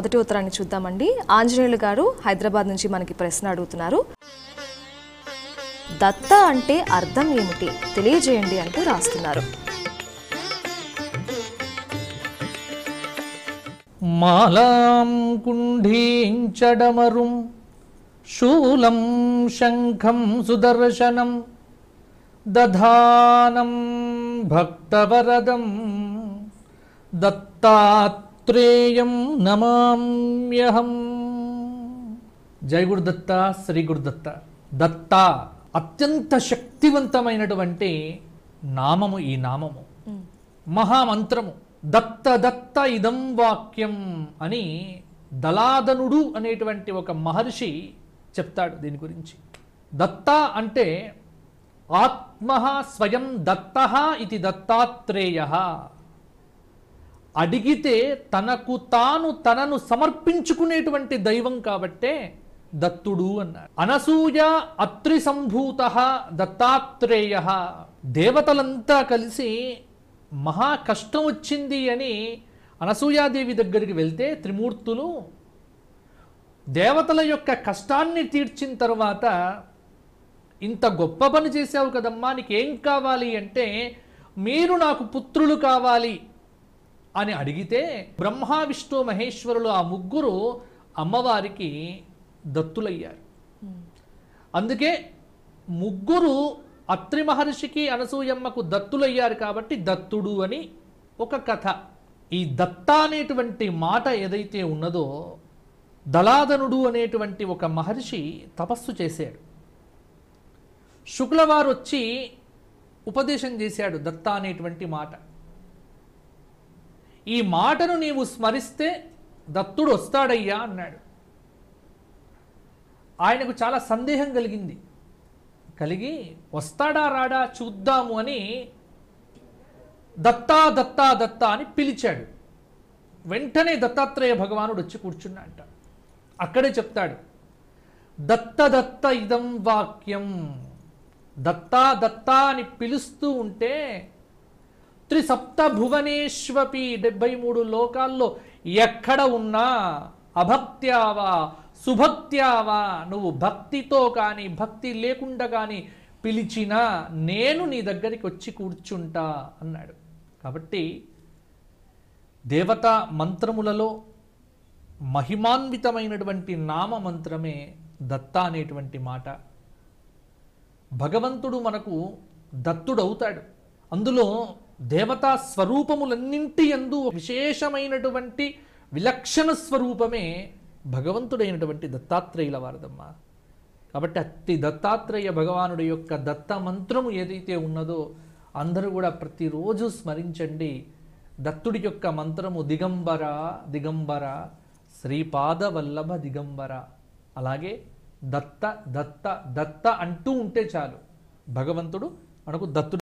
మొదటి ఉత్తరాన్ని చూద్దామండి. ఆంజనేయులు గారు హైదరాబాద్ నుంచి మనకి ప్రశ్న అడుగుతున్నారు. దత్త అంటే అర్థం ఏమిటి తెలియజేయండి అంటూ రాస్తున్నారు. మాలాం కుంఢీంచడమరుం శూలం శంఖం సుదర్శనం దధానం భక్తవరదం దత్తాత్రేయం నమామ్యహం. జై గురుదత్త, శ్రీ గురుదత్త. దత్త అత్యంత శక్తివంతమైనటువంటి నామము. ఈ నామము మహామంత్రము. దత్త దత్త ఇదం వాక్యం అని దలాదనుడు అనేటువంటి ఒక మహర్షి చెప్తాడు దీని గురించి. దత్త అంటే ఆత్మ స్వయం దత్త ఇది దత్తాత్రేయ. అడిగితే తనను సమర్పించుకునేటువంటి దైవం కాబట్టే దత్తుడు అన్నారు. అనసూయ అత్రి సంభూత దత్తాత్రేయ. దేవతలంతా కలిసి మహా కష్టం వచ్చింది అని అనసూయాదేవి దగ్గరికి వెళ్తే త్రిమూర్తులు దేవతల యొక్క కష్టాన్ని తీర్చిన తర్వాత, ఇంత గొప్ప పని చేశావు కదమ్మా, నీకేం కావాలి అంటే, మీరు నాకు పుత్రులు కావాలి అని అడిగితే బ్రహ్మ విష్ణు మహేశ్వరులు ఆ ముగ్గురు అమ్మవారికి దత్తులయ్యారు. అందుకే ముగ్గురు అత్రి మహర్షికి అనసూయమ్మకు దత్తులయ్యారు కాబట్టి దత్తుడు అని ఒక కథ. ఈ దత్త అనేటువంటి మాట ఏదైతే ఉన్నదో, దలాదనుడు అనేటువంటి ఒక మహర్షి తపస్సు చేశాడు. శుక్లవారు వచ్చి ఉపదేశం చేశాడు దత్త అనేటువంటి మాట. ఈ మాటను నీవు స్మరిస్తే దత్తుడు వస్తాడయ్యా అన్నాడు. ఆయనకు చాలా సందేహం కలిగి వస్తాడా రాడా చూద్దాము అని దత్తా దత్తా దత్తా అని పిలిచాడు. వెంటనే దత్తాత్రేయ భగవానుడు వచ్చి కూర్చున్నాట. అక్కడే చెప్తాడు, దత్త దత్త ఇదం వాక్యం. దత్తా దత్తా అని పిలుస్తూ ఉంటే త్రిసప్త భువనేశ్వపి 73 లోకాల్లో ఎక్కడ ఉన్నా అభక్త్యావా సుభక్త్యావా, నువ్వు భక్తితో కానీ భక్తి లేకుండా కానీ పిలిచినా నేను నీ దగ్గరికి వచ్చి కూర్చుంటా అన్నాడు. కాబట్టి దేవతా మంత్రములలో మహిమాన్వితమైనటువంటి నామ మంత్రమే దత్త అనేటువంటి మాట. భగవంతుడు మనకు దత్తుడవుతాడు. అందులో దేవతా స్వరూపములన్నింటి యందు విశేషమైనటువంటి విలక్షణ స్వరూపమే భగవంతుడైనటువంటి దత్తాత్రేయుల వారదమ్మ. కాబట్టి అట్టి దత్తాత్రేయ భగవానుడి యొక్క దత్త మంత్రము ఏదైతే ఉన్నదో అందరూ కూడా ప్రతిరోజు స్మరించండి. దత్తుడి యొక్క మంత్రము దిగంబర దిగంబర శ్రీపాద వల్లభ దిగంబర. అలాగే దత్త దత్త దత్త అంటూ ఉంటే చాలు, భగవంతుడు మనకు దత్తుడు